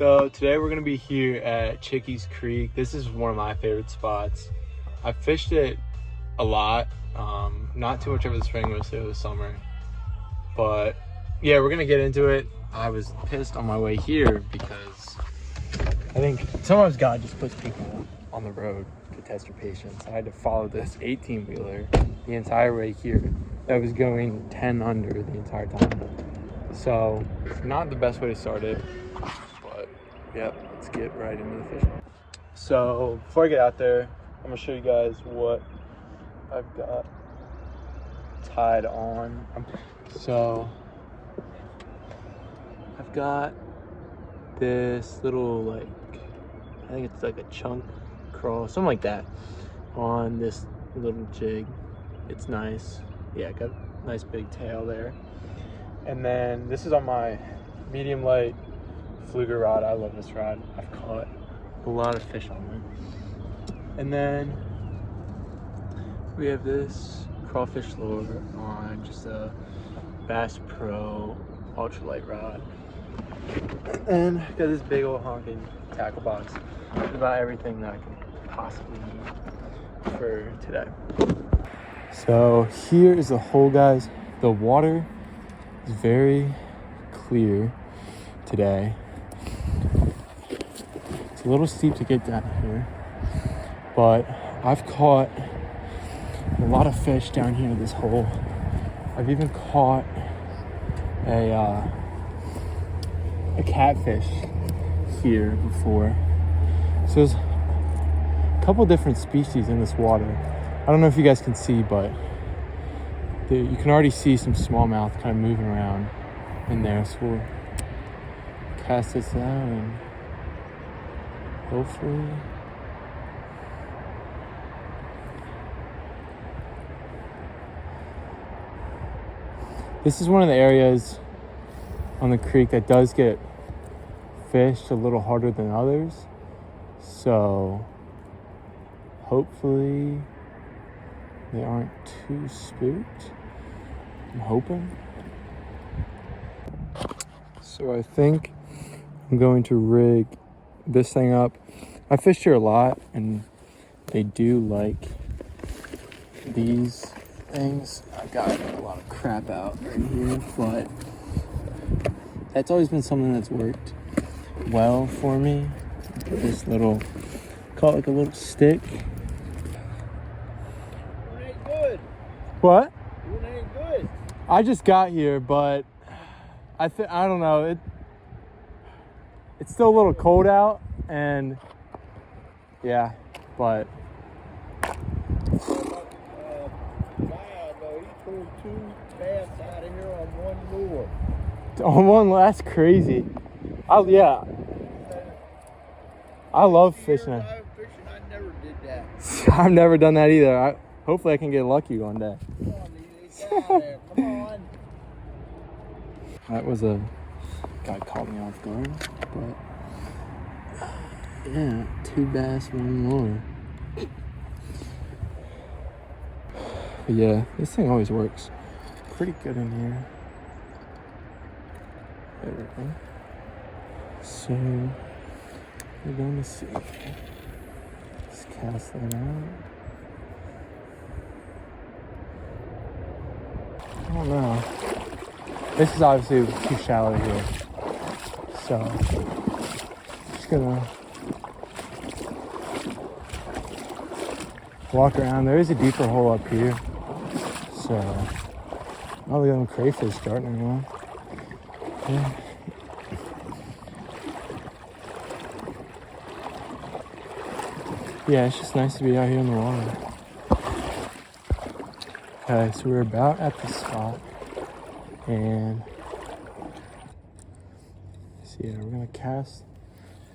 So today we're gonna be here at Chiques Creek. This is one of my favorite spots. I fished it a lot, not too much over the spring, mostly over the summer. But yeah, we're gonna get into it. I was pissed on my way here because I think sometimes God just puts people on the road to test your patience. I had to follow this 18-wheeler the entire way here that was going 10 under the entire time. So not the best way to start it, but yep, let's get right into the fishing. So before I get out there, I'm gonna show you guys what I've got tied on. So I've got this little, like, I think it's like a chunk crawl, something like that, on this little jig. It's nice. Yeah, got a nice big tail there. And then this is on my medium light fluger rod. I love this rod. I've caught a lot of fish on it. And then we have this crawfish lure on just a Bass Pro ultralight rod. And got this big old honking tackle box. It's about everything that I can possibly need for today. So here is the hole, guys. The water is very clear today. It's a little steep to get down here, but I've caught a lot of fish down here in this hole. I've even caught a catfish here before. So there's a couple different species in this water. I don't know if you guys can see, but you can already see some smallmouth kind of moving around in there. So we'll cast this out and hopefully this is one of the areas on the creek that does get fished a little harder than others. So hopefully they aren't too spooked. I'm hoping. So I think I'm going to rig this thing up. I fished here a lot and they do like these things. I got a lot of crap out right here, but that's always been something that's worked well for me. This little, call it like a little stick. It ain't good. What? It ain't good. I just got here, but I don't know. It's still a little cold out, and yeah, but He pulled 2 bass out of here on one lure. on one, that's crazy. I love fishing. I never did that. I've never done that either. Hopefully I can get lucky one day. Come on, get out there. Come on. That was a guy caught me off guard, but yeah, 2 bass, 1 lure. But yeah, this thing always works pretty good in here. There we go. So we're going to see. Let's cast that out. I don't know. This is obviously too shallow here. So just gonna walk around. There is a deeper hole up here. So oh, look at them crayfish starting around. Yeah. Yeah, it's just nice to be out here in the water. Okay, so we're about at the spot, and so yeah, we're gonna cast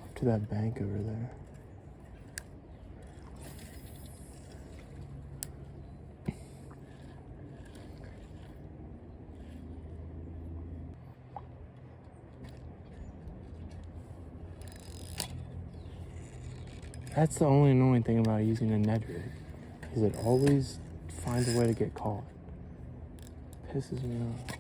up to that bank over there. That's the only annoying thing about using a Ned rig, is it always finds a way to get caught. Pisses me off.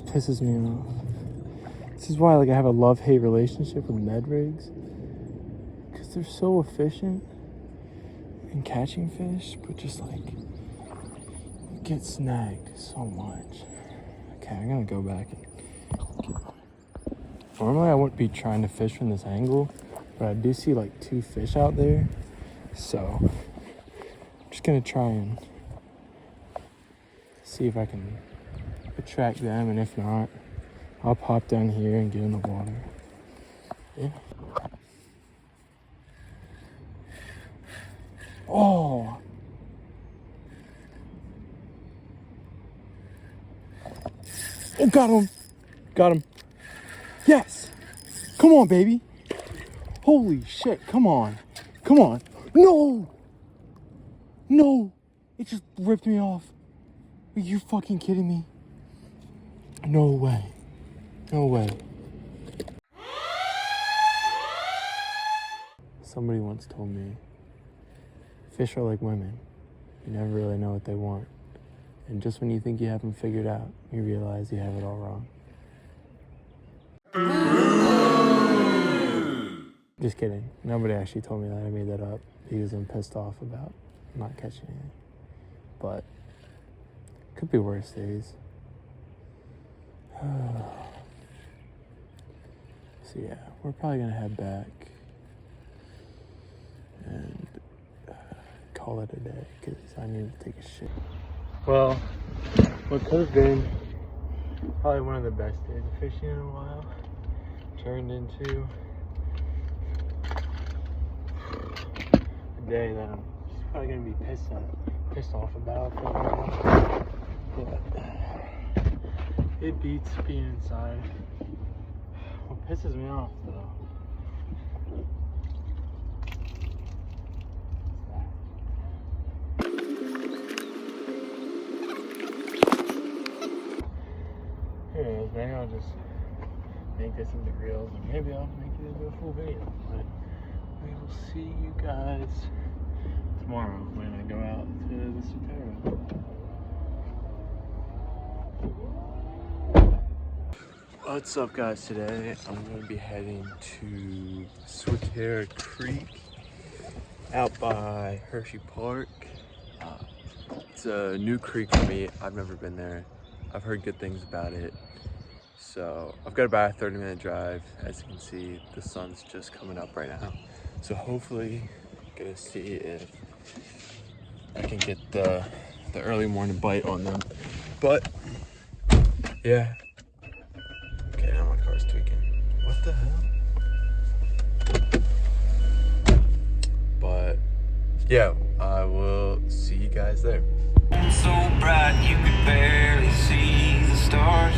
pisses me off. This is why like I have a love-hate relationship with Med rigs. Because they're so efficient in catching fish, but just like you get snagged so much. Okay, I'm gonna go back and normally I wouldn't be trying to fish from this angle, but I do see like 2 fish out there. So I'm just gonna try and see if I can attract them, and if not, I'll pop down here and get in the water. Yeah. Oh! Oh, got him! Got him. Yes! Come on, baby! Holy shit, come on. Come on. No! No! It just ripped me off. Are you fucking kidding me? No way. No way. Somebody once told me, fish are like women. You never really know what they want. And just when you think you have them figured out, you realize you have it all wrong. Just kidding. Nobody actually told me that. I made that up because I'm pissed off about not catching anything. But could be worse days. So yeah, we're probably gonna head back and call it a day because I need to take a shit. Well, what could have been probably one of the best days of fishing in a while turned into a day that I'm probably gonna be pissed off about. But it beats being inside. What pisses me off though, anyways, maybe I'll just make this into reels, and maybe I'll make it into a full video. But we will see you guys tomorrow when I go out to the Swatara. What's up, guys? Today I'm going to be heading to Swatara Creek out by Hershey Park. It's a new creek for me. I've never been there. I've heard good things about it. So I've got about a 30-minute drive. As you can see, the sun's just coming up right now. So hopefully, gonna see if I can get the early morning bite on them. But yeah. Okay, now my car's tweaking. What the hell? But yeah, I will see you guys there. So bright you could barely see the stars,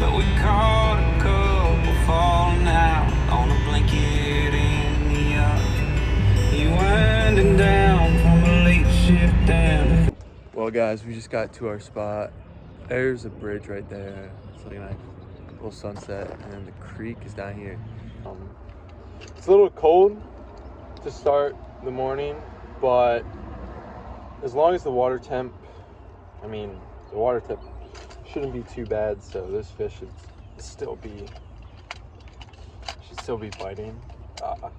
but we caught a couple falling out on a blanket in the yard. You winding down from a late shift down. Well, guys, we just got to our spot. There's a bridge right there. It's like a nice little sunset, and then the creek is down here. It's a little cold to start the morning, but as long as the water temp, shouldn't be too bad, so this fish should still be biting. But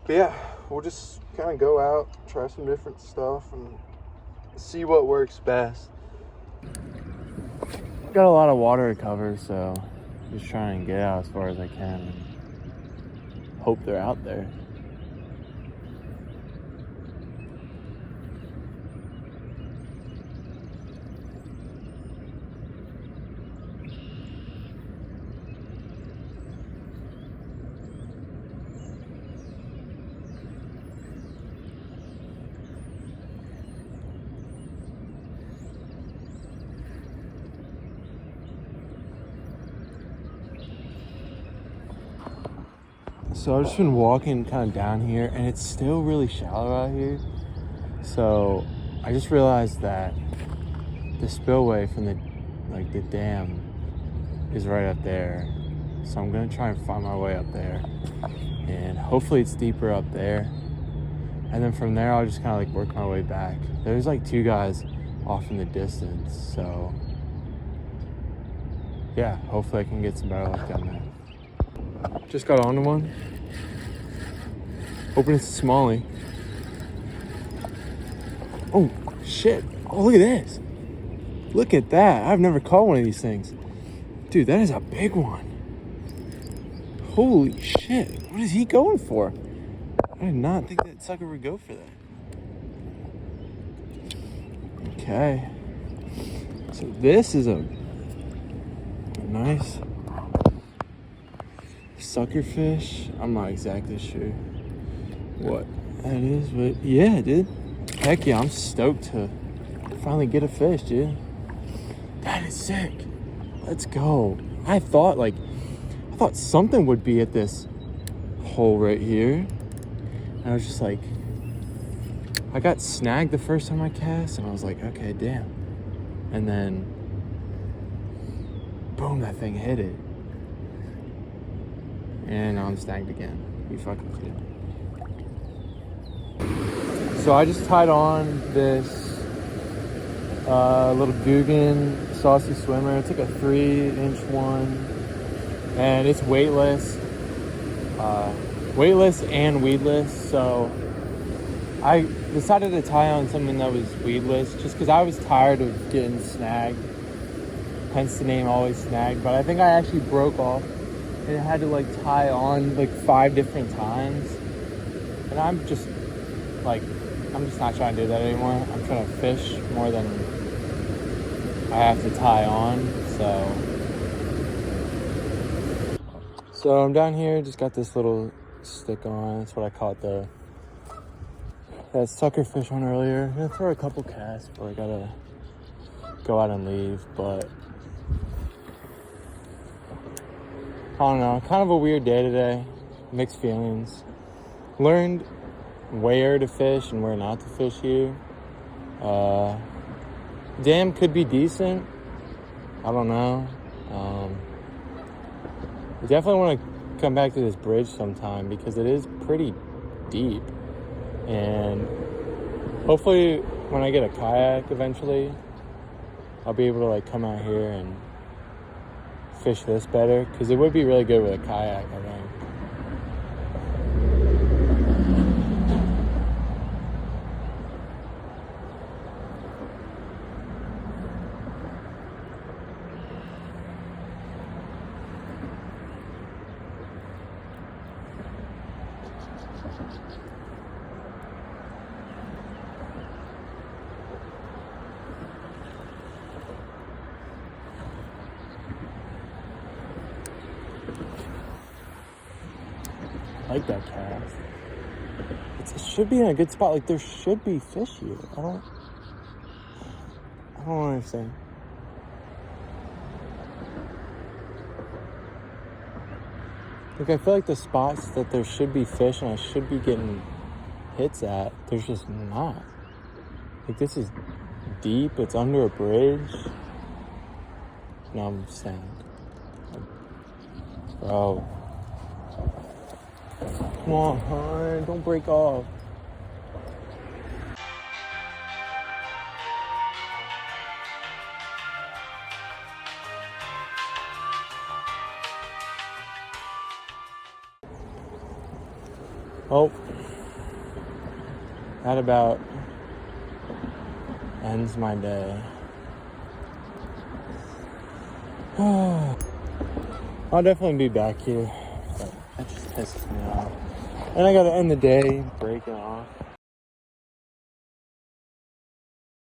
yeah, we'll just kind of go out, try some different stuff, and see what works best. Got a lot of water to cover, so just trying to get out as far as I can and hope they're out there. So I've just been walking kind of down here, and it's still really shallow out here. So I just realized that the spillway from the dam is right up there. So I'm gonna try and find my way up there, and hopefully it's deeper up there. And then from there, I'll just kind of like work my way back. There's like 2 guys off in the distance, so yeah, hopefully I can get some better luck down there. Just got onto one. Hoping it's a smallie. Oh, shit. Oh, look at this. Look at that. I've never caught one of these things. Dude, that is a big one. Holy shit. What is he going for? I did not think that sucker would go for that. Okay. So this is a nice sucker fish. I'm not exactly sure what that is, but yeah, dude. Heck yeah, I'm stoked to finally get a fish, dude. That is sick. Let's go. I thought something would be at this hole right here. And I was just like, I got snagged the first time I cast, and I was like, okay, damn. And then, boom, that thing hit it. And now I'm snagged again. You fucking kidding me? So I just tied on this little Guggen saucy swimmer. It's like a 3-inch one, and it's weightless. Weightless and weedless. So I decided to tie on something that was weedless just because I was tired of getting snagged. Hence the name Always Snagged. But I think I actually broke off and I had to like tie on like 5 different times. And I'm just not trying to do that anymore. I'm trying to fish more than I have to tie on. So I'm down here, just got this little stick on. That's what I caught that sucker fish on earlier. I'm gonna throw a couple casts before I gotta go out and leave, but I don't know, kind of a weird day today. Mixed feelings. Learned where to fish and where not to fish here. Dam could be decent. I don't know. I definitely want to come back to this bridge sometime because it is pretty deep. And hopefully when I get a kayak eventually, I'll be able to like come out here and fish this better because it would be really good with a kayak, I think. I like that cast. It should be in a good spot. Like there should be fish here. I don't understand. Like I feel like the spots that there should be fish and I should be getting hits at, there's just not. Like this is deep. It's under a bridge. No, I'm saying, bro. Come on, hon, don't break off. Oh, that about ends my day. I'll definitely be back here, but that just pisses me off. And I gotta end the day breaking off.